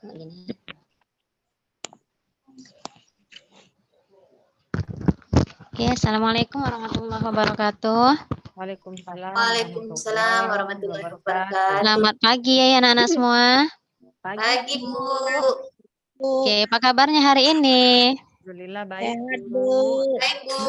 Oke, assalamualaikum warahmatullahi wabarakatuh. Waalaikumsalam warahmatullahi wabarakatuh. Selamat pagi ya anak-anak semua. Pagi Bu. Oke, apa kabarnya hari ini? Alhamdulillah baik. Sehat Bu. Baik Bu.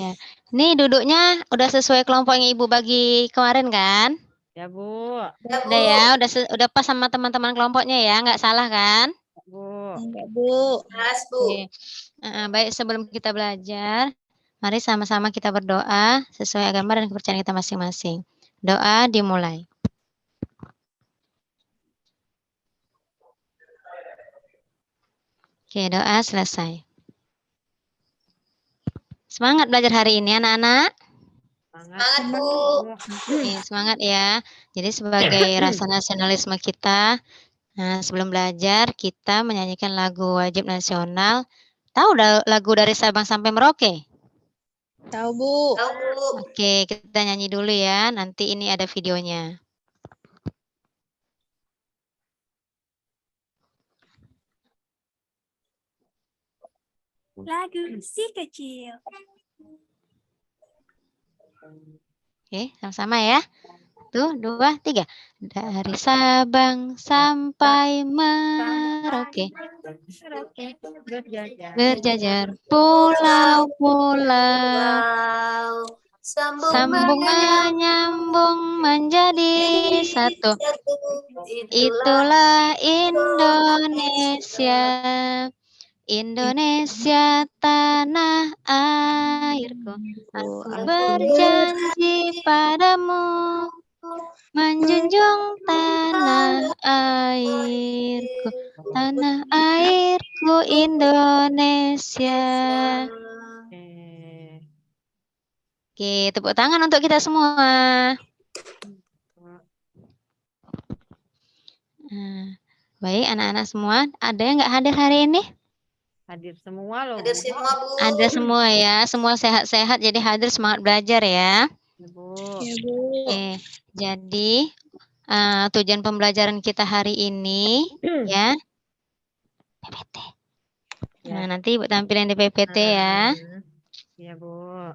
Ya. Ini duduknya udah sesuai kelompok yang Ibu bagi kemarin kan? Ya Bu. Ya Bu. Udah ya, udah pas sama teman-teman kelompoknya ya, nggak salah kan? Bu. Enggak Bu. Pas Bu. Oke. Baik, sebelum kita belajar, mari sama-sama kita berdoa sesuai agama dan kepercayaan kita masing-masing. Doa dimulai. Oke, doa selesai. Semangat belajar hari ini anak-anak. Semangat Bu. Oke, semangat ya. Jadi sebagai rasa nasionalisme kita, sebelum belajar kita menyanyikan lagu wajib nasional. Tahu lagu dari Sabang sampai Merauke? Tahu Bu. Tahu Bu. Oke, kita nyanyi dulu ya. Nanti ini ada videonya. Lagu si kecil. Oke, sama-sama ya. 1, 2, 3. Dari Sabang sampai Merauke, berjajar pulau-pulau, sambung menyambung menjadi satu. Itulah Indonesia. Indonesia tanah airku. Aku berjanji padamu menjunjung tanah airku. Tanah airku Indonesia. Oke, tepuk tangan untuk kita semua. Baik, anak-anak semua, ada yang nggak hadir hari ini? Hadir semua loh. Hadir semua Bu. Ada semua ya, semua sehat-sehat, jadi hadir semangat belajar ya. Ya Bu. Ya Bu. Oke, jadi tujuan pembelajaran kita hari ini ya, PPT. Nah, nanti Ibu tampilin di PPT ya. Ya Bu.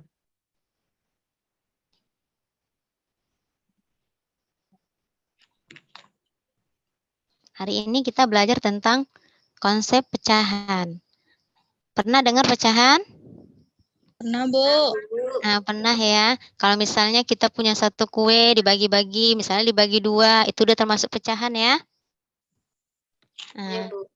Hari ini kita belajar tentang konsep pecahan. Pernah dengar pecahan? Pernah Bu. Nah, pernah ya. Kalau misalnya kita punya satu kue dibagi-bagi, misalnya dibagi 2, itu udah termasuk pecahan ya. Ya Bu.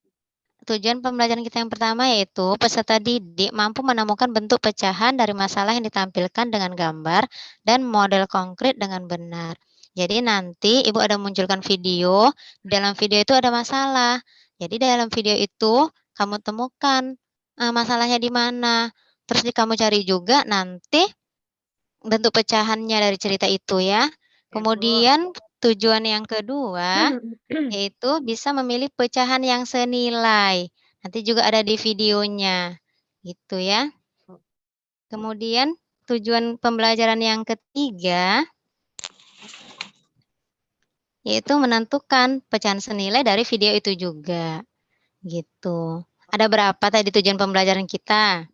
Tujuan pembelajaran kita yang pertama yaitu peserta didik mampu menemukan bentuk pecahan dari masalah yang ditampilkan dengan gambar dan model konkret dengan benar. Jadi nanti Ibu ada munculkan video, di dalam video itu ada masalah. Jadi dalam video itu kamu temukan masalahnya di mana. Terus kamu cari juga nanti bentuk pecahannya dari cerita itu ya. Kemudian tujuan yang kedua yaitu bisa memilih pecahan yang senilai. Nanti juga ada di videonya. Gitu ya. Kemudian tujuan pembelajaran yang ketiga yaitu menentukan pecahan senilai dari video itu juga. Gitu. Ada berapa tadi tujuan pembelajaran kita?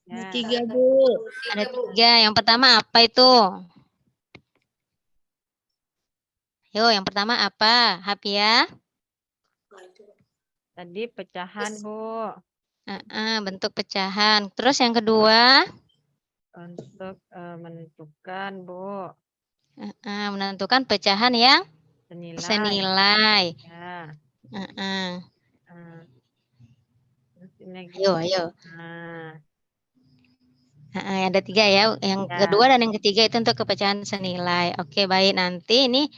Ya. 3 Bu. Ada 3. Yang pertama apa itu? Yo, yang pertama apa? Hapia? Tadi pecahan Bu. Bentuk pecahan. Terus yang kedua? Untuk menentukan Bu. Menentukan pecahan yang senilai. Ya. Ayo. Ada 3 ya. Yang kedua dan yang ketiga itu untuk kepecahan senilai. Oke, baik. Nanti ini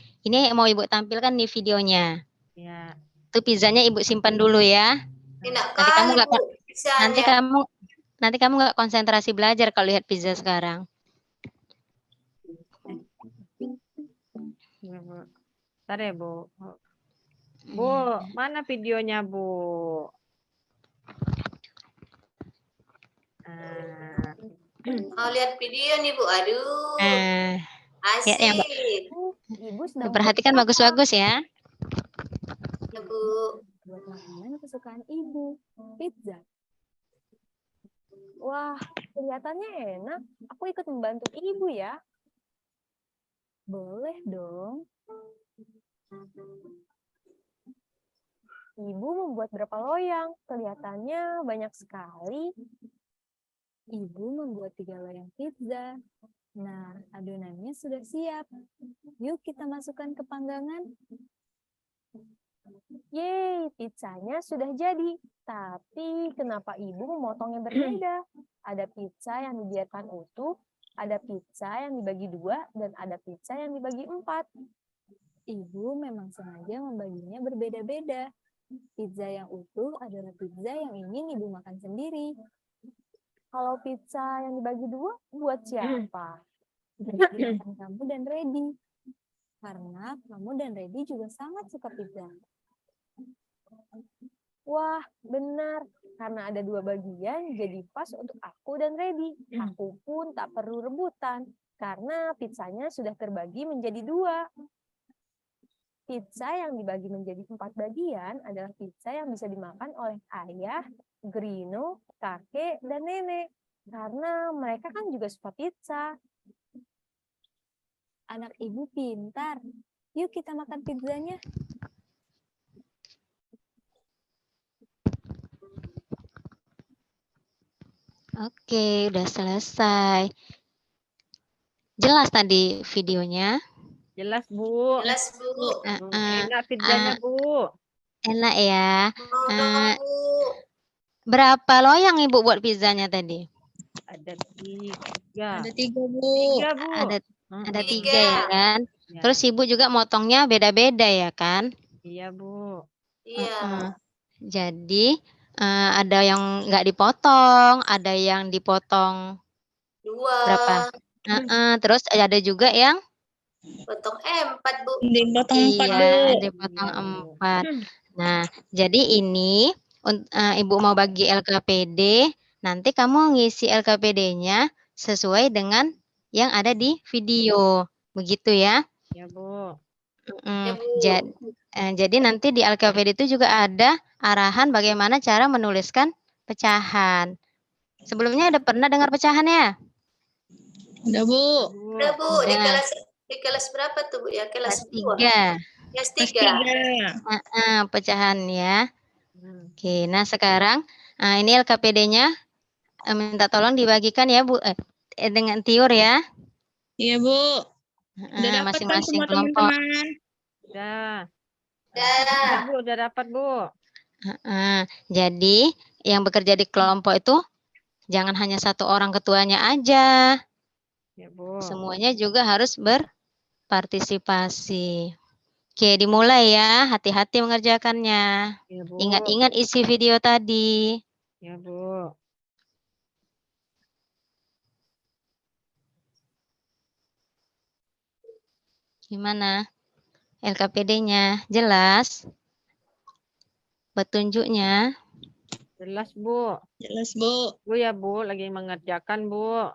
mau Ibu tampilkan nih videonya. Ya. Itu pizzanya Ibu simpan dulu ya. Nanti kamu nggak nggak konsentrasi belajar kalau lihat pizza sekarang. Ya, Bu. Bentar ya Bu. Bu, mana videonya Bu? Mau lihat video nih Bu. Aduh. Asik. Perhatikan bagus-bagus ya. Ya Bu. buat makanan kesukaan ibu, pizza. Wah, kelihatannya enak. Aku ikut membantu ibu ya. Boleh dong. Ibu membuat berapa loyang? Kelihatannya banyak sekali. Ibu membuat 3 loyang pizza. Nah, adonannya sudah siap. Yuk kita masukkan ke panggangan. Yeay, pizzanya sudah jadi. Tapi kenapa ibu memotongnya berbeda? Ada pizza yang dibiarkan utuh, ada pizza yang dibagi 2, dan ada pizza yang dibagi 4. Ibu memang sengaja membaginya berbeda-beda. Pizza yang utuh adalah pizza yang ingin ibu makan sendiri. Kalau pizza yang dibagi 2, buat siapa? Dimakan kamu dan Reddy. Karena kamu dan Reddy juga sangat suka pizza. Wah, benar. Karena ada 2 bagian, jadi pas untuk aku dan Reddy. Aku pun tak perlu rebutan, karena pizzanya sudah terbagi menjadi 2. Pizza yang dibagi menjadi 4 bagian adalah pizza yang bisa dimakan oleh ayah, Grino, kakek, dan nenek. Karena mereka kan juga suka pizza. Anak ibu pintar. Yuk kita makan pizzanya. Oke, udah selesai. Jelas tadi videonya? Jelas, Bu. Jelas, Bu. Enak pizzanya, Bu. Enak ya. Mau dong, Bu. Berapa loyang Ibu buat pizzanya tadi? Ada 3. Ada 3, Bu. 3, Bu. Ada 3 3. ya kan? Ya. Terus Ibu juga motongnya beda-beda ya kan? Iya, Bu. Iya. Jadi ada yang nggak dipotong, ada yang dipotong 2. berapa? Terus ada juga yang Potong 4, Bu. Dipotong 4, Bu. iya, dipotong Iya, Bu. 4. Nah, jadi ini Ibu mau bagi LKPD, nanti kamu ngisi LKPD-nya sesuai dengan yang ada di video. Begitu ya? Ya, Bu. Ya, Bu. Jadi nanti di LKPD itu juga ada arahan bagaimana cara menuliskan pecahan. Sebelumnya udah pernah dengar pecahan ya? Udah, Bu. Udah, Bu. Di Udah. kelas berapa tuh, Bu? Ya, kelas 2. 3. Kelas Kelas 3. 3. Pecahan ya. Oke, nah sekarang ini LKPD-nya minta tolong dibagikan ya Bu dengan Tiur ya. Iya, Bu. Udah dapat kan Masing-masing semua kelompok. teman-teman? Udah. Dah. Ya, Bu, udah dapat, Bu. Jadi yang bekerja di kelompok itu jangan hanya 1 orang ketuanya aja. Ya, Bu. Semuanya juga harus berpartisipasi. Oke, dimulai ya. Hati-hati mengerjakannya. Ya, Bu. Ingat-ingat isi video tadi. Ya, Bu. Gimana? LKPD-nya jelas? Petunjuknya? Jelas, Bu. Jelas, Bu. Bu ya, Bu, lagi mengerjakan, Bu.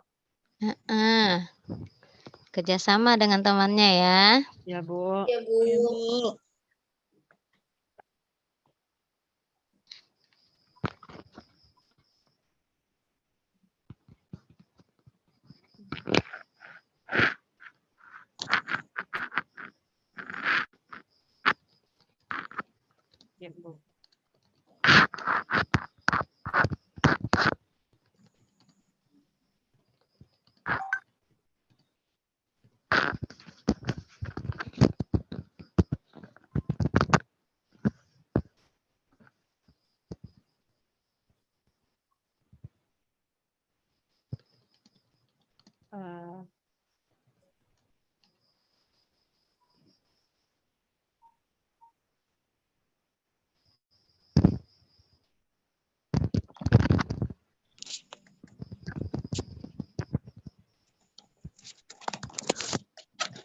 Kerjasama dengan temannya ya. Ya, Bu. Ya, Bu. Iya, Bu. Ya, Bu.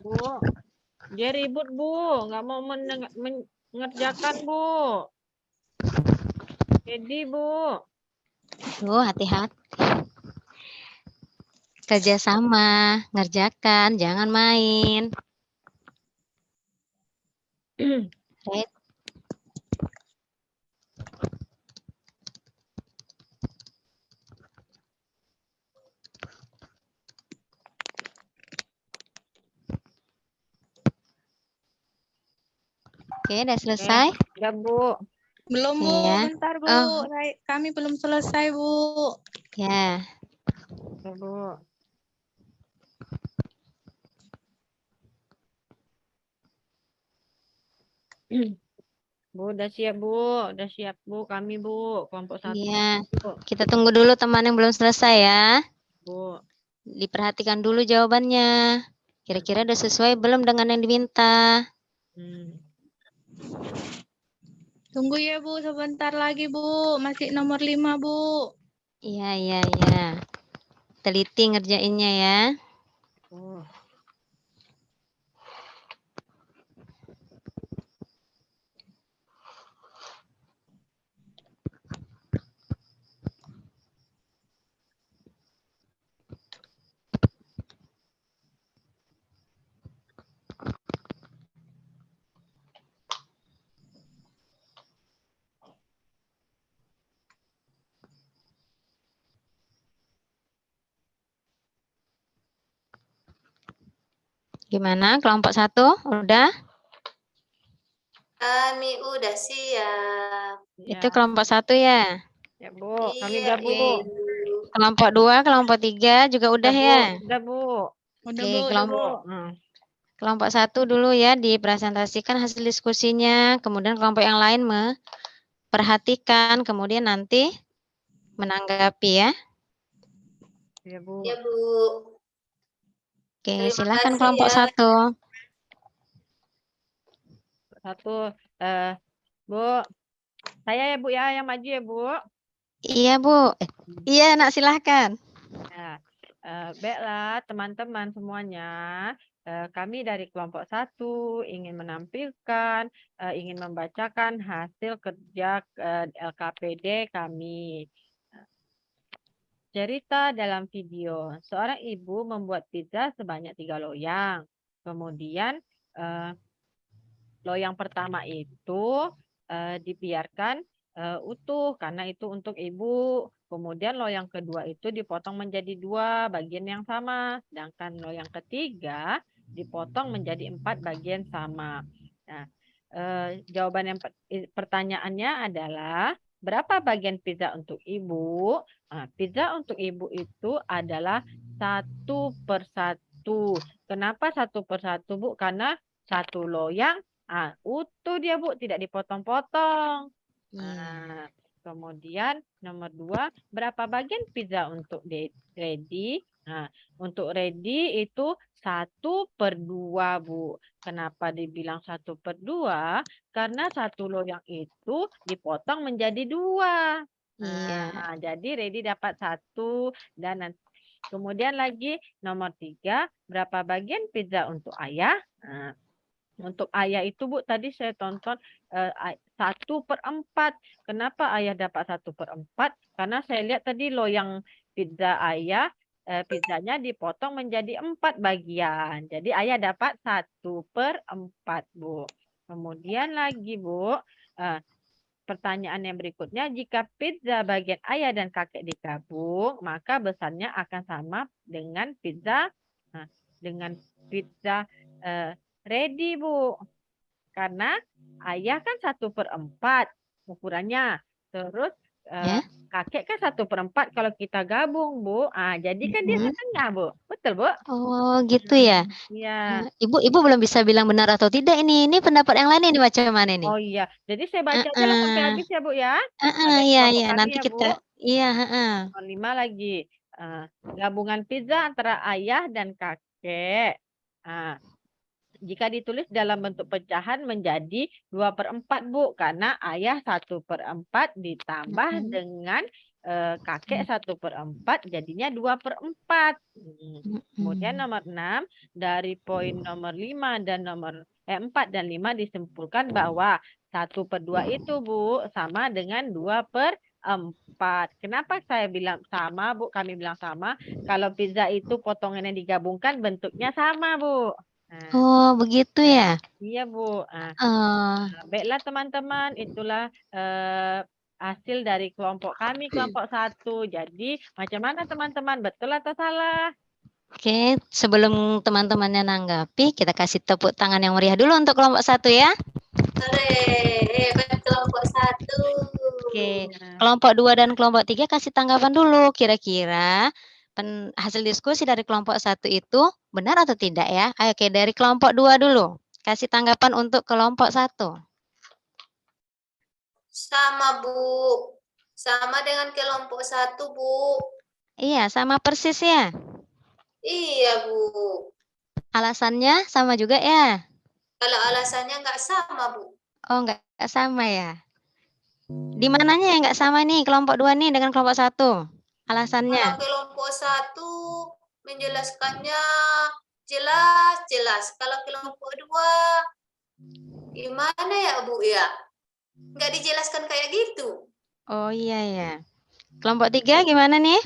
Bu, dia ribut, Bu. Nggak mau mengerjakan, Bu. Jadi, Bu. Hati-hati. Kerjasama, ngerjakan, jangan main. Oke, udah selesai? Ya, Bu. Belum, Bu. Iya. Bentar, Bu. Oh. Kami belum selesai, Bu. Ya. Ya, Bu. Bu, udah siap, Bu. Udah siap, Bu. Kami, Bu. Kelompok 1. Iya. Bu. Kita tunggu dulu teman yang belum selesai ya. Bu. Diperhatikan dulu jawabannya. Kira-kira udah sesuai belum dengan yang diminta? Tunggu ya, Bu. Sebentar lagi, Bu. Masih nomor 5, Bu. Iya, iya, iya. Teliti ngerjainnya ya. Oh. Gimana? Kelompok 1 udah? Kami udah siap. Itu kelompok 1 ya? Ya, Bu. Kami Iya, udah, Bu. Ibu. Kelompok 2, kelompok 3 juga udah ya? Udah, Bu. Udah, Oke, Bu. kelompok kelompok 1 dulu ya, dipresentasikan hasil diskusinya, kemudian kelompok yang lain memperhatikan, kemudian nanti menanggapi ya. Ya, Bu. Ya, Bu. Oke, Terima silakan kasih kelompok ya. 1. 1, Bu. Saya ya, Bu, ya, yang maju ya, Bu. Iya, Bu. Iya, Nak, silahkan. Nah, baiklah teman-teman semuanya, kami dari kelompok 1 ingin menampilkan, ingin membacakan hasil kerja LKPD kami. Cerita dalam video, seorang ibu membuat pizza sebanyak 3 loyang. Kemudian loyang pertama itu dibiarkan utuh karena itu untuk ibu. Kemudian loyang kedua itu dipotong menjadi 2 bagian yang sama. Sedangkan loyang ketiga dipotong menjadi 4 bagian sama. Nah, jawaban yang pertanyaannya adalah berapa bagian pizza untuk ibu? Nah, pizza untuk ibu itu adalah 1/1. Kenapa 1/1, Bu? Karena 1 loyang utuh dia, Bu, tidak dipotong-potong. Nah, kemudian nomor 2, berapa bagian pizza untuk ready? Nah, untuk ready itu 1/2, Bu. Kenapa dibilang 1/2? Karena 1 loyang itu dipotong menjadi 2. Nah, jadi ready dapat 1 dan kemudian lagi nomor 3, berapa bagian pizza untuk ayah? Nah, untuk ayah itu, Bu, tadi saya tonton 1/4. Kenapa ayah dapat 1/4? Karena saya lihat tadi loyang pizza ayah, pizzanya dipotong menjadi 4 bagian. Jadi ayah dapat 1/4, Bu. Kemudian lagi, Bu, pertanyaan yang berikutnya, jika pizza bagian ayah dan kakek digabung, maka besarnya akan sama dengan pizza ready, Bu. Karena ayah kan 1/4 ukurannya. Terus kakek kan 1/4 kalau kita gabung, Bu. Jadi kan dia setengah, Bu. Betul, Bu? Oh, gitu ya? Iya. Ibu belum bisa bilang benar atau tidak ini. Ini pendapat yang lain ini macam mana ini? Oh iya. Jadi saya baca aja lah sampai habis ya, Bu, ya. Iya, iya. Nanti Ya, kita, Bu. iya. Nomor 5 lagi. Gabungan pizza antara ayah dan kakek. Jika ditulis dalam bentuk pecahan menjadi 2/4, Bu. Karena ayah 1/4 ditambah dengan kakek 1/4 jadinya 2/4. Kemudian nomor 6, dari poin nomor 5 dan nomor 4 dan 5 disimpulkan bahwa 1/2 itu, Bu, sama dengan 2/4. Kenapa saya bilang sama, Bu? Kami bilang sama. Kalau pizza itu potongannya digabungkan bentuknya sama, Bu. Oh, begitu ya? Iya, Bu. Baiklah teman-teman, itulah hasil dari kelompok kami, kelompok 1. Jadi macam mana teman-teman? Betul atau salah? Oke, sebelum teman-temannya nanggapi, kita kasih tepuk tangan yang meriah dulu untuk kelompok 1 ya. Hore, hebat kelompok 1. Oke, Nah, kelompok 2 dan kelompok 3 kasih tanggapan dulu. Kira-kira hasil diskusi dari kelompok 1 itu benar atau tidak ya? Ayo, oke, dari kelompok 2 dulu. Kasih tanggapan untuk kelompok 1. Sama, Bu. Sama dengan kelompok 1, Bu. Iya, sama persis ya. Iya, Bu. Alasannya sama juga ya? Kalau alasannya nggak sama, Bu. Oh, nggak sama ya? Di mananya yang nggak sama nih kelompok 2 nih dengan kelompok 1? Alasannya? Kalau kelompok 1 menjelaskannya jelas-jelas. Kalau kelompok 2 gimana ya, Bu ya? Nggak dijelaskan kayak gitu. Oh iya ya. Kelompok 3 gimana nih?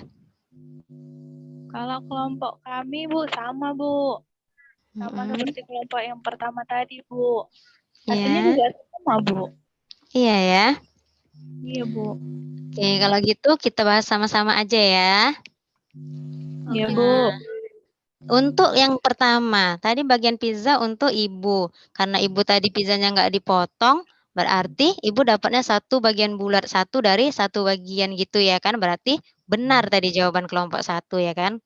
Kalau kelompok kami, Bu, sama, Bu. Sama Mm-mm. seperti kelompok yang pertama tadi, Bu. Hasilnya Ya, juga sama, Bu. iya ya. Iya, Bu. Oke, kalau gitu kita bahas sama-sama aja ya. Iya, Oke. Bu. Untuk yang pertama, tadi bagian pizza untuk ibu. Karena ibu tadi pizzanya nggak dipotong, berarti ibu dapatnya satu bagian bulat, satu dari satu bagian gitu ya kan? Berarti benar tadi jawaban kelompok 1 ya kan?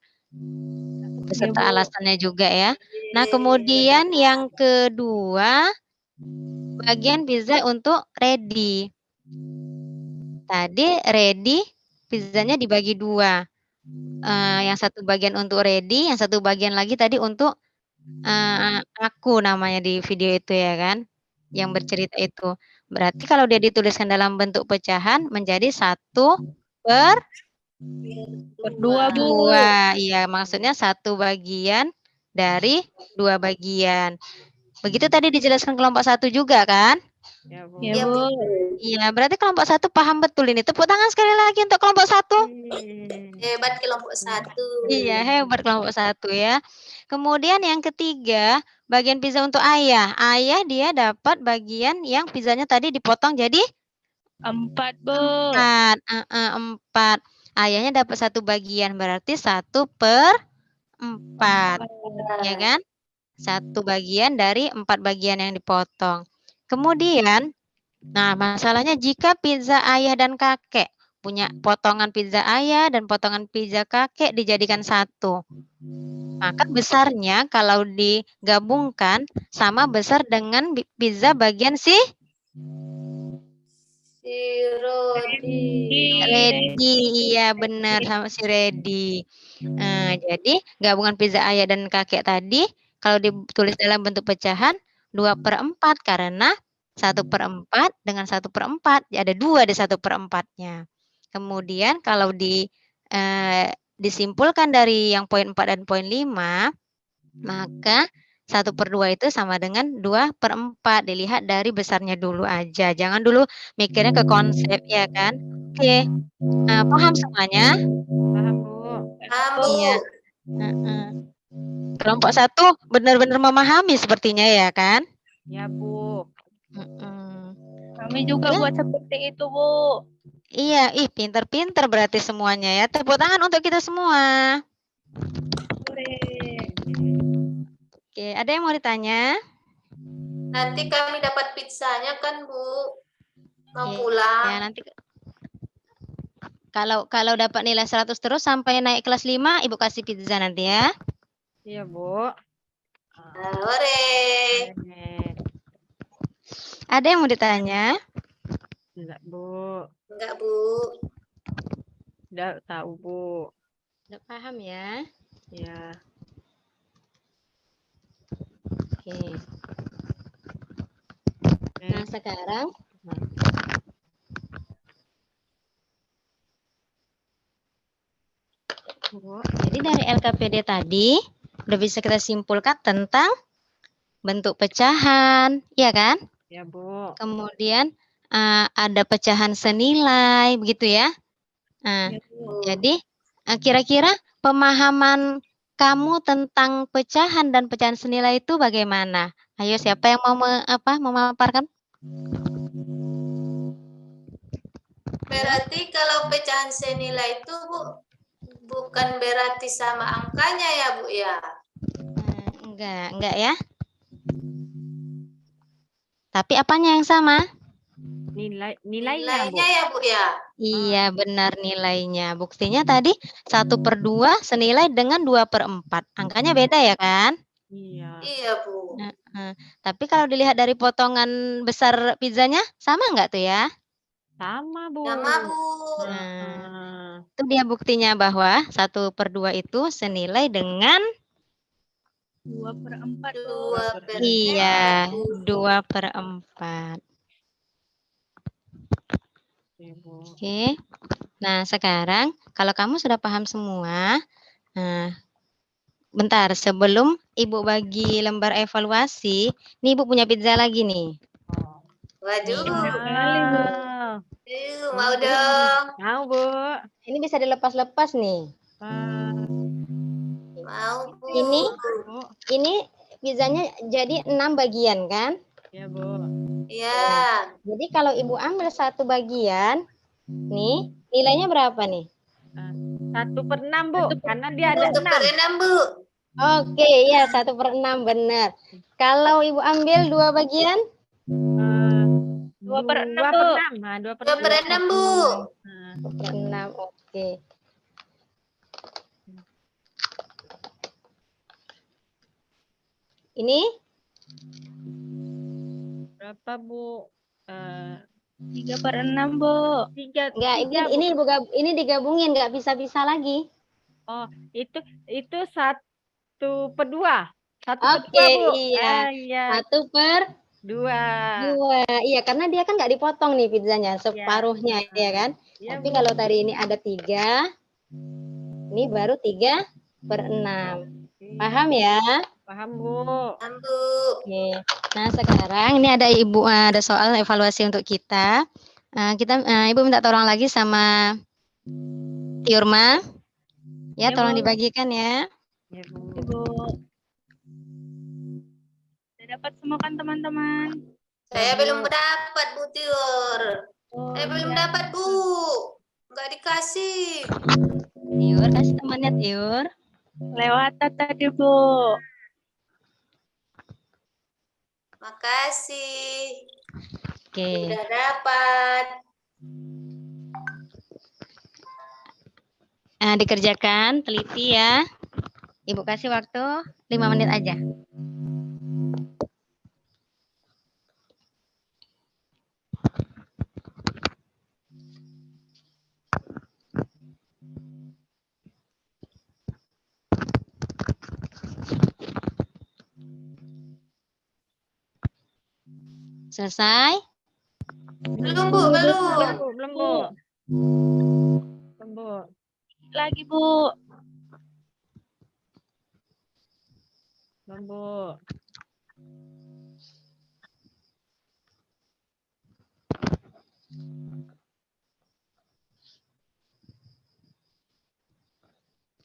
Beserta Bu. alasannya juga ya. Nah, kemudian yang kedua, bagian pizza untuk ready. Tadi ready pizzanya dibagi 2. Yang satu bagian untuk ready, yang satu bagian lagi tadi untuk aku namanya di video itu ya kan, yang bercerita itu. Berarti kalau dia dituliskan dalam bentuk pecahan menjadi 1/2, Berdua, Bu. iya maksudnya 1 bagian dari 2 bagian. Begitu tadi dijelaskan kelompok 1 juga kan? ya, Bu. Iya, Iya, Bu. Bu. Iya, berarti kelompok 1 paham betul ini. Tepuk tangan sekali lagi untuk kelompok 1. Hebat kelompok 1. Iya, hebat kelompok 1 ya. Kemudian yang ketiga, bagian pizza untuk ayah. Ayah dia dapat bagian yang pizzanya tadi dipotong jadi 4, Bu. 4. Ayahnya dapat 1 bagian, berarti 1/4. Ya kan? 1 bagian dari 4 bagian yang dipotong. Kemudian, nah masalahnya jika pizza ayah dan kakek punya potongan pizza ayah dan potongan pizza kakek dijadikan 1. Maka besarnya kalau digabungkan sama besar dengan pizza bagian si Redi. Iya benar, sama si Redi. Jadi gabungan pizza ayah dan kakek tadi kalau ditulis dalam bentuk pecahan 2/4 karena 1/4 dengan 1/4 ada 2 di 1/4-nya. Kemudian kalau disimpulkan dari yang poin 4 dan poin 5, maka 1/2 itu sama dengan 2/4. Dilihat dari besarnya dulu aja. Jangan dulu mikirnya ke konsep ya kan. Oke. Paham semuanya? Paham, Bu. Paham, Bu. Iya. Kelompok 1 benar-benar memahami sepertinya ya kan? Ya, Bu. Kami juga Ya. buat seperti itu, Bu. Iya, pinter-pinter berarti semuanya ya. Tepuk tangan untuk kita semua. Oke, ada yang mau ditanya? Nanti kami dapat pizzanya kan, Bu? Mau Iya, pulang. ya nanti kalau dapat nilai 100 terus sampai naik kelas 5, Ibu kasih pizza nanti ya. Iya, Bu. Hore. Ada yang mau ditanya? Enggak, Bu. Enggak, Bu. Udah tahu, Bu. Udah paham ya? Ya. Oke. Nah, sekarang jadi dari LKPD tadi udah bisa kita simpulkan tentang bentuk pecahan, ya kan? Ya, Bu. Kemudian ada pecahan senilai, begitu ya? Nah, jadi kira-kira pemahaman kamu tentang pecahan dan pecahan senilai itu bagaimana? Ayo, siapa yang mau memaparkan? Berarti kalau pecahan senilai itu, Bu, bukan berarti sama angkanya ya, Bu, ya? Enggak ya? Tapi apanya yang sama? Nilainya, Bu. Nilainya ya, Bu ya. Iya, benar nilainya. Buktinya tadi 1/2 senilai dengan 2/4. Angkanya beda ya kan? Iya. Iya, Bu. Heeh. Tapi kalau dilihat dari potongan besar pizzanya, sama nggak tuh ya? Sama, Bu. Sama, Bu. Heeh. Itu dia buktinya bahwa 1/2 itu senilai dengan 2/4 Bu. 2/4. iya, Bu. 2/4. Oke, Bu. Oke. Nah, sekarang kalau kamu sudah paham semua, bentar sebelum Ibu bagi lembar evaluasi, nih Ibu punya pizza lagi nih. Waduh. Sekali, Bu. Mau dong. Mau, Bu. Ini bisa dilepas-lepas nih. Mau, Bu. Ini pizzanya jadi 6 bagian kan? Ya, Bu. Iya. Jadi kalau Ibu ambil 1 bagian, nih nilainya berapa nih? 1/6, Bu. Karena dia ada 6. 1/6, Bu. Oke, ya 1/6 benar. Kalau Ibu ambil 2 bagian? 2/6, Bu. 2/6. Nah, 2/6. 2/6, Bu. 2/6, oke. Ini Berapa, Bu? 3/6, Bu. 3. enggak, ini digabungin, nggak bisa-bisa lagi. Oh, itu 1/2. 1/2, Oke, Bu. iya. Iya. 1/2. 2. Iya, karena dia kan nggak dipotong nih pizzanya, separuhnya, ya kan? Iya, Tapi Bu. kalau tadi ini ada 3, ini baru 3/6. Paham ya? Paham, Bu. Paham, Bu. Oke. Nah, sekarang ini ada Ibu ada soal evaluasi untuk kita. Ibu minta tolong lagi sama Tiurma. Ya, Ya, tolong Bu. dibagikan ya. Ya, Bu. Ibu. Sudah dapat semua kan teman-teman? Saya Bu. belum dapat, Bu Tiur. Oh, Saya belum iya. dapat, Bu. Enggak dikasih. Tiur, kasih temannya Tiur. Lewatan tadi, Bu. Makasih. Oke. Sudah dapat. Dikerjakan, teliti ya. Ibu kasih waktu 5 menit aja. Selesai? Belum, Bu, belum. Belum, Bu. Belum, Bu. Lagi, Bu. Belum, Bu.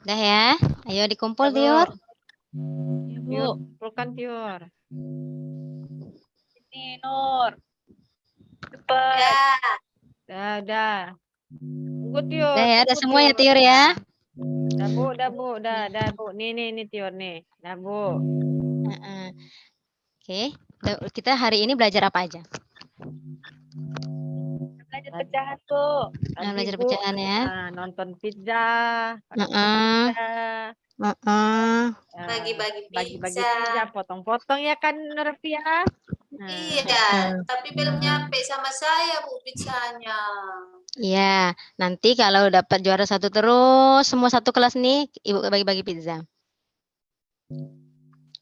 Udah ya? Ayo dikumpul, Bu. Tiur. Ya, Bu. Tiur, kumpulkan, Tiur. Ini, Nur. Cepat. Ya. Udah. Tunggu, Tiur. Udah ya, udah Tunggu, semua ya, Tiur. Tiur ya. Udah, Bu. Udah, Bu. Nih, Tiur, nih. Udah, Bu. Oke, kita hari ini belajar apa aja? Belajar pecahan, Bu. Tadi, Belajar Bu, pecahan ya. nonton pizza. Heeh. Bagi-bagi Bagi-bagi pizza. pizza, potong-potong ya kan, Rafia? Iya, tapi belum nyampe sama saya, Bu, pizzanya. Iya, nanti kalau dapat juara 1 terus, semua satu kelas nih, Ibu bagi-bagi pizza.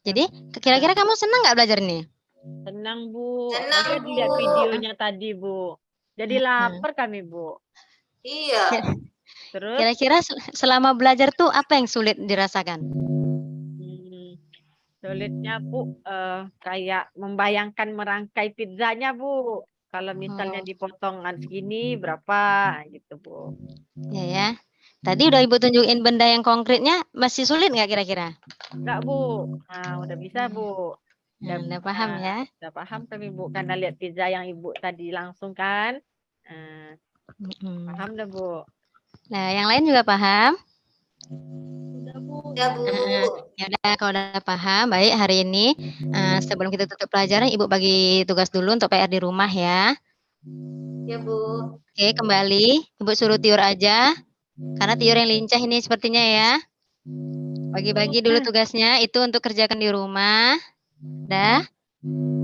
Jadi, kira-kira kamu senang nggak belajar nih? Senang, Bu. Senang, Apalagi Bu. lihat videonya tadi, Bu. Jadi lapar kami, Bu. Iya. Terus Kira-kira selama belajar tuh apa yang sulit dirasakan? sulitnya, Bu, kayak membayangkan merangkai pizzanya, Bu. Kalau misalnya dipotong segini berapa gitu, Bu. Ya. Tadi udah Ibu tunjukin benda yang konkretnya, masih sulit nggak kira-kira? Enggak, Bu. Nah, udah bisa, Bu. Udah paham ya? Udah paham kami, Bu. Karena lihat pizza yang Ibu tadi langsung kan. Paham dah, Bu. Nah, yang lain juga paham? Udah, Bu. Ya, Bu. Ya udah, kalau udah paham, baik hari ini sebelum kita tutup pelajaran, Ibu bagi tugas dulu untuk PR di rumah ya. Ya, Bu. Oke, kembali Ibu suruh Tiur aja, karena Tiur yang lincah ini sepertinya ya. Bagi-bagi dulu tugasnya, itu untuk kerjakan di rumah. Dah, Bu.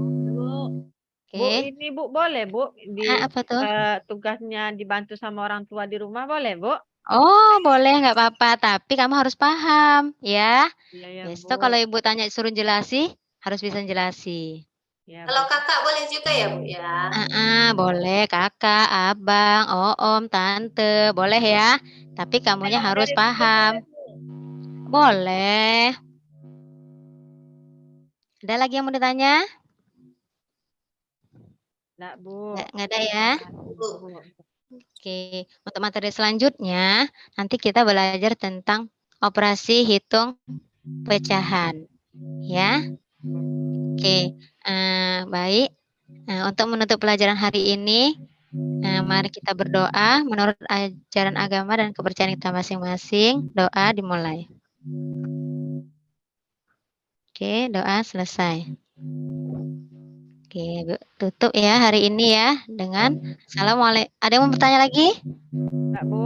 Bu, oke. ini Bu boleh Bu Apa tuh? tugasnya dibantu sama orang tua di rumah boleh Bu? Oh, boleh, nggak apa-apa. Tapi kamu harus paham, ya. Iya ya Besok Bu. kalau Ibu tanya suruh jelasi, harus bisa jelasi. Ya, Kalau Bu. kakak boleh juga ya, Bu ya. Boleh kakak, abang, om, tante, boleh ya. Tapi kamunya harus paham. Boleh. Ada lagi yang mau ditanya? Nggak, Bu. Nggak ada ya? Bu. Oke, untuk materi selanjutnya, nanti kita belajar tentang operasi hitung pecahan. Ya, oke. Baik. Untuk menutup pelajaran hari ini, mari kita berdoa menurut ajaran agama dan kepercayaan kita masing-masing. Doa dimulai. Oke, doa selesai. Oke, Bu, tutup ya hari ini ya dengan Assalamualaikum. Ada yang mau bertanya lagi? Nggak, Bu.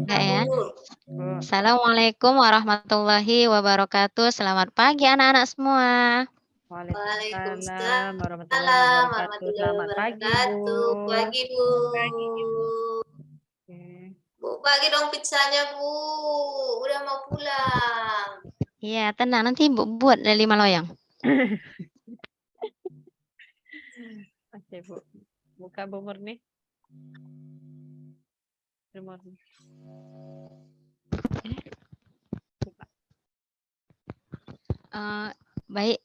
Enggak ya? Bu. Bu. Assalamualaikum warahmatullahi wabarakatuh. Selamat pagi anak-anak semua. Waalaikumsalam warahmatullahi Salam wabarakatuh. warahmatullahi Selamat pagi, Bu. wabarakatuh. Pagi, Bu. Oke. Bu, bagi dong pizzanya, Bu. Udah mau pulang. Iya, tenang. Nanti Ibu buat dari 5 loyang. Oke, Bu. Buka Bu Murni. Bu Murni. Buka. Baik,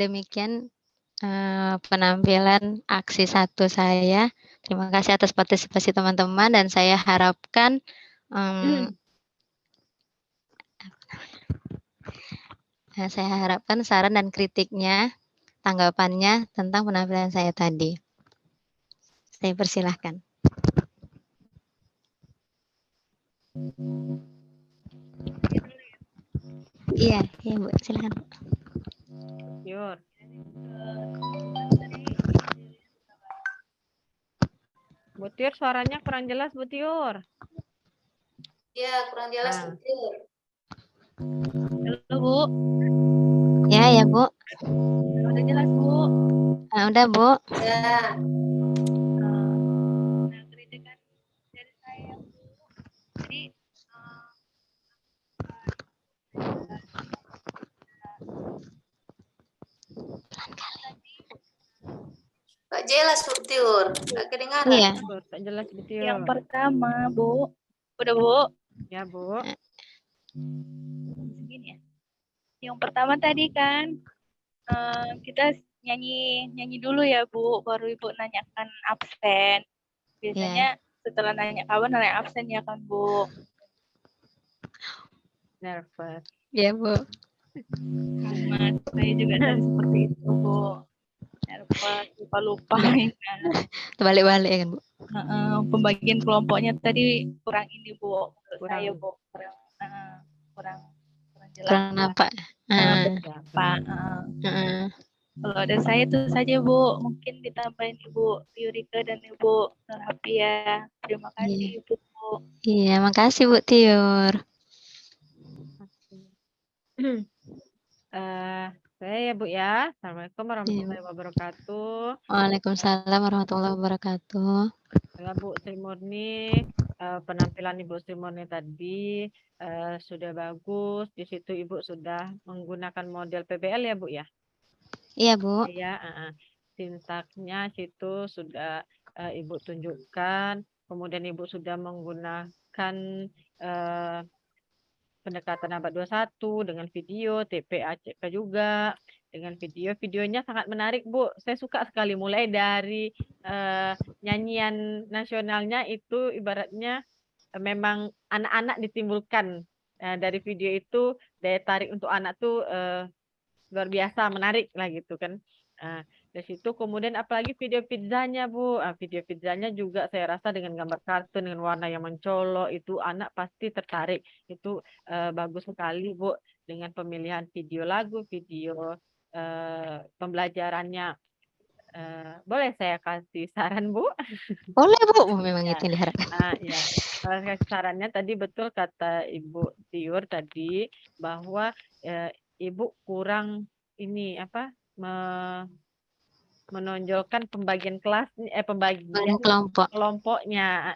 demikian penampilan aksi 1 saya. Terima kasih atas partisipasi teman-teman dan saya harapkan saran dan kritiknya, tanggapannya tentang penampilan saya tadi. Saya persilahkan. Iya, Bu, silakan. Tiur. Bu Tiur, suaranya kurang jelas, Bu Tiur. Ya, kurang jelas, Ah. Bu. Halo, Bu. Ya, Bu. Udah jelas, Bu. Udah, Bu. Ya. Nah, kritikan dari saya, Bu. Jadi, Gak jelas, Bu Tiur. Gak kedengaran. Iya. Tiur, tak jelas, Bu Tiur. yang pertama, Bu. Udah, Bu. Ya, Bu. Segini ya. Yang pertama tadi kan kita nyanyi dulu ya, Bu, baru Ibu nanyakan absen. Biasanya setelah nanya kawan nanya absen ya kan, Bu. Nervous. Ya, Bu. Sama, saya juga tadi seperti itu, Bu. Nervous, lupa-lupa. Terbalik-balik kan, Bu? Pembagian kelompoknya tadi kurang ini, Bu. Menurut Kurang. saya, Bu. Kurang jelas. Kurang nampak. Pak. Kalau ada saya itu saja, Bu. Mungkin ditambahin Ibu Tiurika dan Ibu Nurhapi ya. Terima kasih, Ibu. Iya, makasih Bu Tiur. Saya ya, Bu ya. Assalamualaikum warahmatullahi wabarakatuh. Waalaikumsalam warahmatullahi wabarakatuh. Ya, Bu Sri Murni, penampilan Ibu Sri Murni tadi sudah bagus. Di situ Ibu sudah menggunakan model PBL ya, Bu ya? Iya, Bu. Ya, sintaksnya situ sudah Ibu tunjukkan. Kemudian Ibu sudah menggunakan pendekatan abad 21 dengan video, TPACK juga. Dengan videonya sangat menarik, Bu. Saya suka sekali mulai dari nyanyian nasionalnya itu ibaratnya memang anak-anak ditimbulkan dari video itu, daya tarik untuk anak tuh luar biasa menarik lah gitu kan. Dari situ kemudian apalagi video pizzanya, Bu. Video pizzanya juga saya rasa dengan gambar kartun, dengan warna yang mencolok, itu anak pasti tertarik. Itu bagus sekali, Bu, dengan pemilihan video lagu, video pembelajarannya. Boleh saya kasih saran, Bu? Boleh, Bu. Memang Ya. itu yang diharapkan. Ya. Kasih sarannya tadi betul kata Ibu Tiur tadi bahwa Ibu kurang ini apa menonjolkan pembagian kelas pembagian Kelompok. kelompoknya.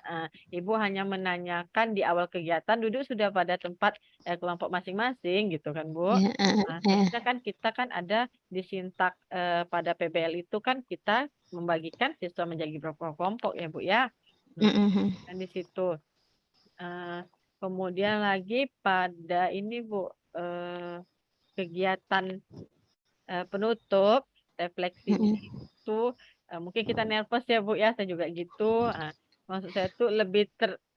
Ibu hanya menanyakan di awal kegiatan duduk sudah pada tempat kelompok masing-masing gitu kan, Bu. Ya, Sebenarnya kan kita kan ada di sintak pada PBL itu kan kita membagikan siswa menjadi beberapa kelompok ya, Bu ya. Dan di situ. Kemudian lagi pada ini, Bu, kegiatan penutup refleksinya itu mungkin kita nervous ya, Bu ya, saya juga gitu. Maksud saya tuh lebih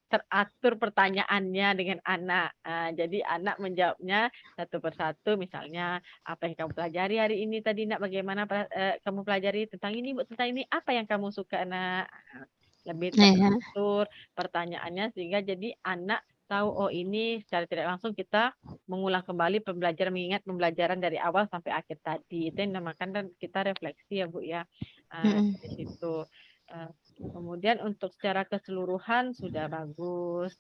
teratur pertanyaannya dengan anak. Jadi anak menjawabnya satu persatu, misalnya apa yang kamu pelajari hari ini tadi, Nak, bagaimana kamu pelajari tentang ini, Bu, tentang ini, apa yang kamu suka, Nak. Lebih teratur pertanyaannya sehingga jadi anak tahu, oh ini secara tidak langsung kita mengulang kembali pembelajaran, mengingat pembelajaran dari awal sampai akhir tadi. Itu yang dinamakan kita refleksi ya, Bu ya. Di situ. Kemudian untuk secara keseluruhan sudah bagus.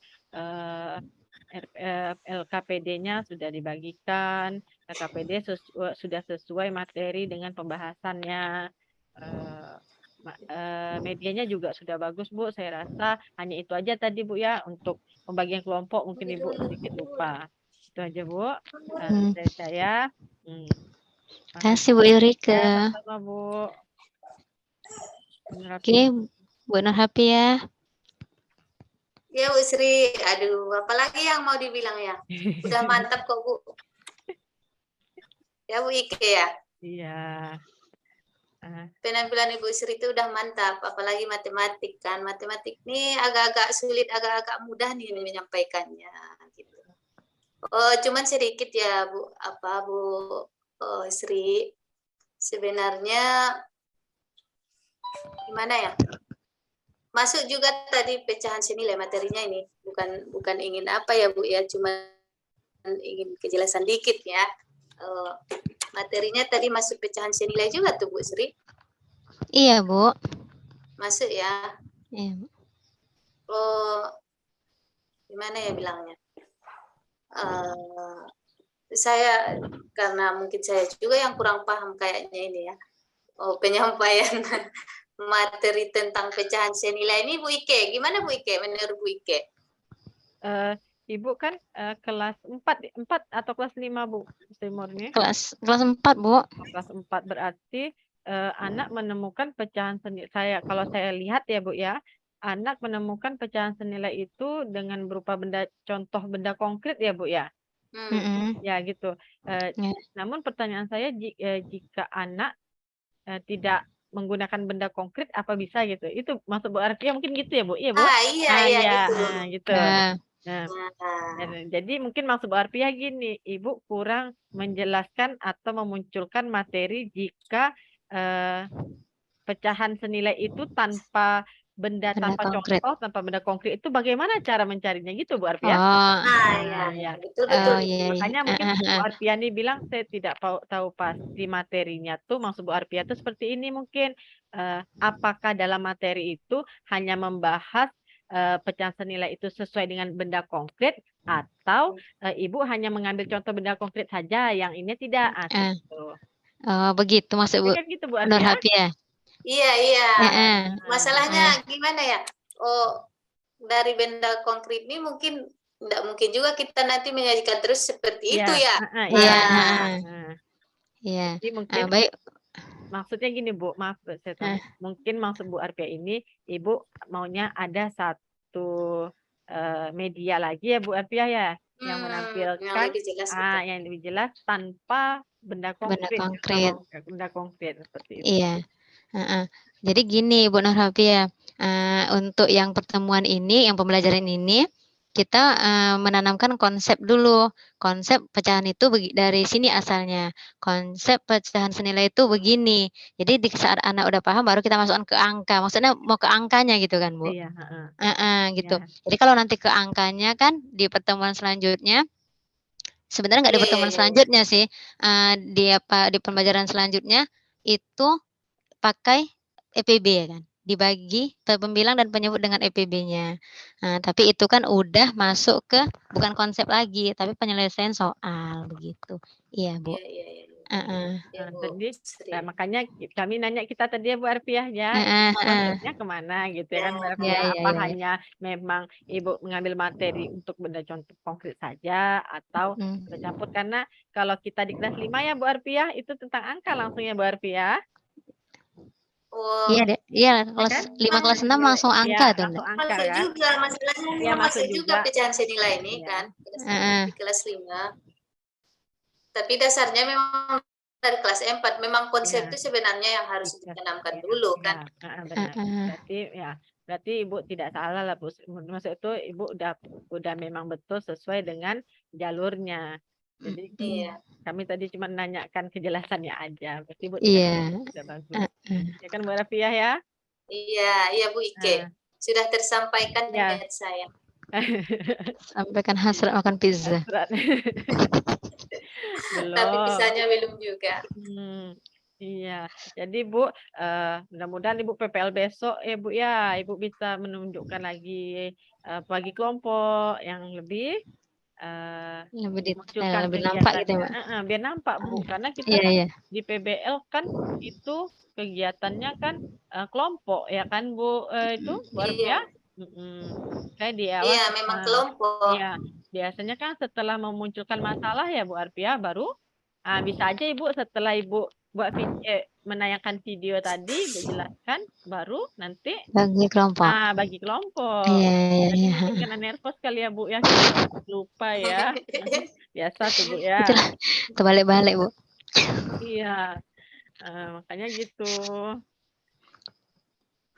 LKPD-nya sudah dibagikan. LKPD sudah sesuai materi dengan pembahasannya. Medianya juga sudah bagus, Bu. Saya rasa hanya itu aja tadi, Bu ya, untuk pembagian kelompok mungkin Ibu sedikit lupa. Itu aja, Bu. Dari saya. Terima kasih, Bu Yurika. Sama-sama, Bu. Oke, Bu Nur Happy ya. Ya, Bu Sri. Aduh, apalagi yang mau dibilang ya? Udah mantap kok, Bu. Ya, Bu Ike ya? Iya. Penampilan Ibu Sri itu udah mantap, apalagi matematik kan. Matematik ini agak-agak sulit, agak-agak mudah nih menyampaikannya. Gitu. Oh, cuman sedikit ya, Bu. Bu Sri. Sebenarnya gimana ya? Masuk juga tadi pecahan senilai materinya ini. Bukan ingin apa ya, Bu ya, cuma ingin kejelasan dikit ya. Materinya tadi masuk pecahan senilai juga tuh, Bu Sri? Iya, Bu. Masuk ya? Iya. Oh, gimana ya bilangnya? Saya, karena mungkin saya juga yang kurang paham kayaknya ini ya. Oh, penyampaian materi tentang pecahan senilai ini, Bu Ike. Gimana, Bu Ike, menurut Bu Ike? Ibu kan kelas 4 atau kelas 5, Bu? Timurnya? Kelas 4, Bu. Kelas 4 berarti anak menemukan pecahan senilai. Kalau saya lihat ya, Bu ya, anak menemukan pecahan senilai itu dengan berupa contoh benda konkret ya, Bu ya. Ya gitu. Namun pertanyaan saya, jika anak tidak menggunakan benda konkret, apa bisa gitu? Itu maksud Bu Arfia mungkin gitu ya, Bu? Iya, Bu? Iya, gitu. Jadi mungkin maksud Bu Arfia gini, Ibu kurang menjelaskan atau memunculkan materi jika pecahan senilai itu tanpa benda tanpa konkret. contoh, tanpa benda konkret itu bagaimana cara mencarinya gitu, Bu Arfia? Iya. Betul. Makanya mungkin Bu Arfia nih bilang saya tidak tahu pasti materinya tuh, maksud Bu Arfia tuh seperti ini mungkin. Apakah dalam materi itu hanya membahas pecahan senilai itu sesuai dengan benda konkret, atau Ibu hanya mengambil contoh benda konkret saja, yang ini tidak? Begitu maksud Bu Kan gitu, Bu Nur Arfia? Happy ya? Iya. Masalahnya gimana ya? Oh, dari benda konkret ini mungkin tidak mungkin juga kita nanti menyajikan terus seperti itu ya. Iya. Jadi mungkin Baik. Maksudnya gini, Bu, maaf saya mungkin maksud Bu Arfia ini Ibu maunya ada satu media lagi ya, Bu Arfia ya, yang menampilkan yang lebih jelas tanpa benda konkret. Benda konkret seperti itu. Iya. Jadi gini, Bu Nur Happy ya, untuk yang pertemuan ini, yang pembelajaran ini, kita menanamkan konsep dulu. Konsep pecahan itu dari sini asalnya. Konsep pecahan senilai itu begini. Jadi di saat anak udah paham baru kita masukkan ke angka. Maksudnya mau ke angkanya gitu kan, Bu? Iya, heeh. Gitu. Ya. Jadi kalau nanti ke angkanya kan di pertemuan selanjutnya, sebenarnya nggak di Iya, iya, pertemuan iya. selanjutnya sih, di pembelajaran selanjutnya itu pakai EPB ya kan, dibagi pembilang dan penyebut dengan EPB-nya. Tapi itu kan udah masuk ke bukan konsep lagi, tapi penyelesaian soal begitu. Iya, Bu. Iya, iya, iya. Heeh. Iya, Bu. Tadi Sering. makanya kami nanya kita tadi ya Bu Arfiah ya, Heeh, heeh. konsepnya kemana gitu ya kan Bu Ya, Arfiah? Iya, iya, Apa iya. hanya memang Ibu mengambil materi untuk benda contoh konkret saja atau Mhm. bercampur? Karena kalau kita di kelas 5 ya Bu Arfiah itu tentang angka langsung ya Bu Arfiah. Oh, Iya, Dek. Iya, kelas kan? 5 kelas 6 langsung Ya angka tuh, Dek. langsung angka masuk kan? juga masalahnya Ya memang masuk masuk juga juga. pecahan senilai ini Iya. kan Heeh. di kelas 5. Tapi dasarnya memang dari kelas 4 memang konsep Iya. itu sebenarnya yang harus ditanamkan Iya, dulu iya, kan. benar. Heeh. Berarti Ibu tidak salah lah Bu. Maksud itu Ibu udah memang betul sesuai dengan jalurnya. Jadi Iya. kami tadi cuma nanyakan kejelasannya aja. Berarti Ibu Iya. tidak bagus. Ya kan Bu Rafiah ya? Iya, iya Bu Ike. Sudah tersampaikan Ya. niat saya. Sampaikan hasrat makan pizza. Belum. Tapi pizzanya belum juga. Iya, jadi Bu, mudah-mudahan Ibu PPL besok ya Bu ya, Ibu bisa menunjukkan lagi bagi kelompok yang lebih Lebih detail, munculkan lebih nampak gitu ya, Mbak? kegiatannya, biar nampak Bu, karena kita Iya, kan iya. di PBL kan itu kegiatannya kan kelompok ya kan Bu, itu Bu Arfiah? Kayak di awal. Iya, memang kelompok. Iya, biasanya kan setelah memunculkan masalah ya Bu Arfiah baru bisa aja Ibu setelah Ibu buat menayangkan video tadi dijelaskan baru nanti Bagi kelompok. bagi kelompok. Iya, iya, Jadi iya. mungkin karena nervous kali ya Bu ya, kita lupa ya. Biasa tuh Bu ya. Itulah, terbalik-balik, Bu. Iya, makanya gitu.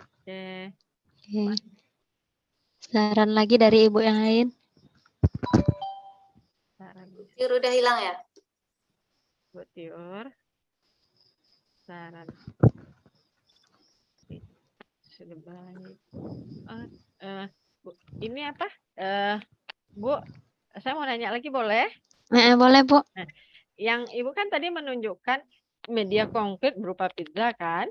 Oke. Saran lagi dari Ibu yang lain? Tiur udah hilang ya? Bu Tiur. Saran. Sudah banyak. Bu, ini apa? Bu, saya mau nanya lagi boleh? Boleh, Bu. Nah, yang Ibu kan tadi menunjukkan media konkret berupa pizza kan?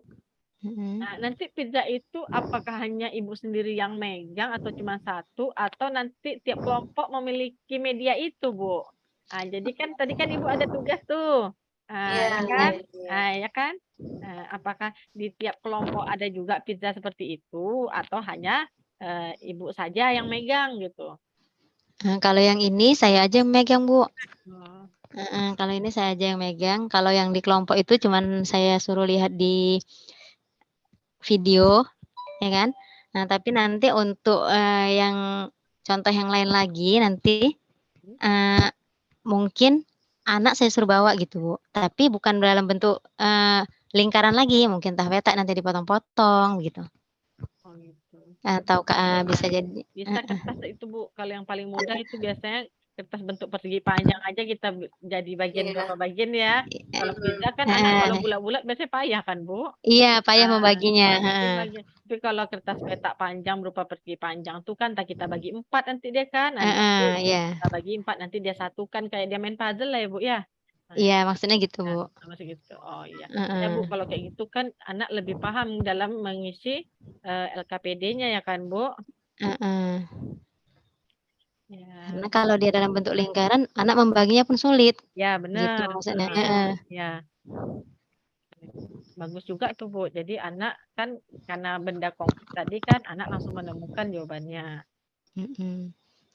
Nah, nanti pizza itu apakah hanya Ibu sendiri yang megang atau cuma satu atau nanti tiap kelompok memiliki media itu, Bu? Jadi kan tadi kan Ibu ada tugas tuh. Ya kan? Ya kan? Apakah di tiap kelompok ada juga pizza seperti itu atau hanya Ibu saja yang megang gitu? Kalau yang ini saya aja yang megang, Bu. Oh. Kalau ini saya aja yang megang. Kalau yang di kelompok itu cuman saya suruh lihat di video, ya kan? Nah, tapi nanti untuk yang contoh yang lain lagi nanti mungkin anak saya suruh bawa gitu, Bu. Tapi bukan dalam bentuk lingkaran lagi, mungkin tah petak nanti dipotong-potong gitu. Oh gitu. Atau bisa jadi bisa kertas itu Bu, kalau yang paling mudah itu biasanya kertas bentuk persegi panjang aja kita jadi bagian berapa bagian ya. Kalau pizza kan anak kalau bulat-bulat biasanya payah kan Bu? Iya, payah membaginya. Tapi kalau kertas petak panjang berupa persegi panjang tuh kan kita bagi 4 nanti dia kan. Kita bagi 4 nanti dia satukan kayak dia main puzzle lah ya Bu ya. Iya, maksudnya gitu, Bu. Maksudnya gitu. Oh iya. Ya Bu, kalau kayak gitu kan anak lebih paham dalam mengisi LKPD-nya ya kan Bu? Ya. Karena kalau dia dalam bentuk lingkaran, anak membaginya pun sulit. Ya benar. Gitu maksudnya. Ya. Bagus juga tuh Bu. Jadi anak kan karena benda konkret tadi kan anak langsung menemukan jawabannya.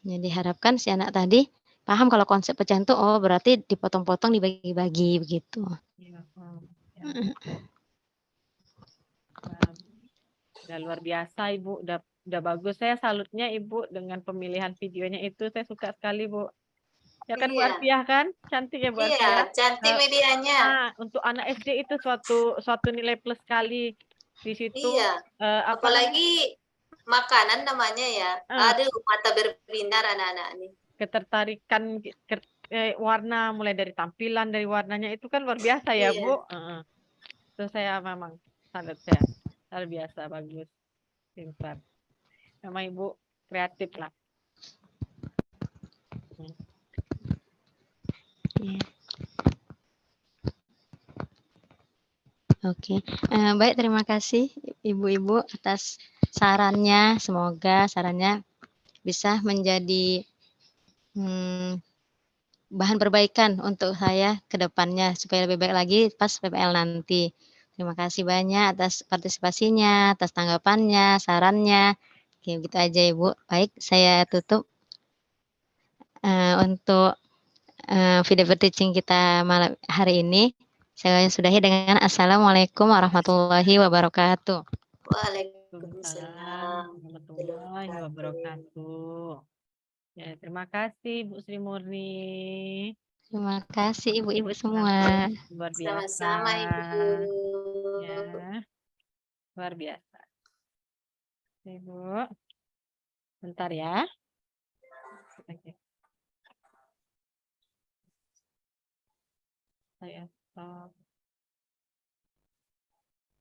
Jadi harapkan si anak tadi paham kalau konsep pecahan itu oh berarti dipotong-potong dibagi-bagi begitu. Ya. Udah luar biasa Ibu, udah bagus. Saya salutnya Ibu dengan pemilihan videonya itu, saya suka sekali Bu. Ya kan Bu Arfiah kan? Cantik ya Bu Arfiah? Iya, cantik medianya. Untuk anak SD itu suatu nilai plus sekali di situ. Iya. Apalagi makanan namanya ya. Ah. Aduh, mata berbinar anak-anak ini. Ketertarikan warna mulai dari tampilan, dari warnanya itu kan luar biasa ya, Iya. Bu. Itu saya memang salut saya. Luar biasa, bagus. Pintar. Memang Ibu kreatif lah. Iya. Oke, baik, terima kasih Ibu-ibu atas sarannya. Semoga sarannya bisa menjadi bahan perbaikan untuk saya ke depannya supaya lebih baik lagi pas PPL nanti. Terima kasih banyak atas partisipasinya, atas tanggapannya, sarannya. Oke, begitu aja Ibu. Baik, saya tutup untuk video teaching kita malam hari ini. Saya sudahi dengan Assalamualaikum warahmatullahi wabarakatuh. Waalaikumsalam warahmatullahi wabarakatuh. Ya, terima kasih Bu Sri Murni. Terima kasih Ibu-ibu semua. Luar biasa. Sama-sama Ibu. Ya, luar biasa. Ibu, bentar ya. Oke. Saya stop.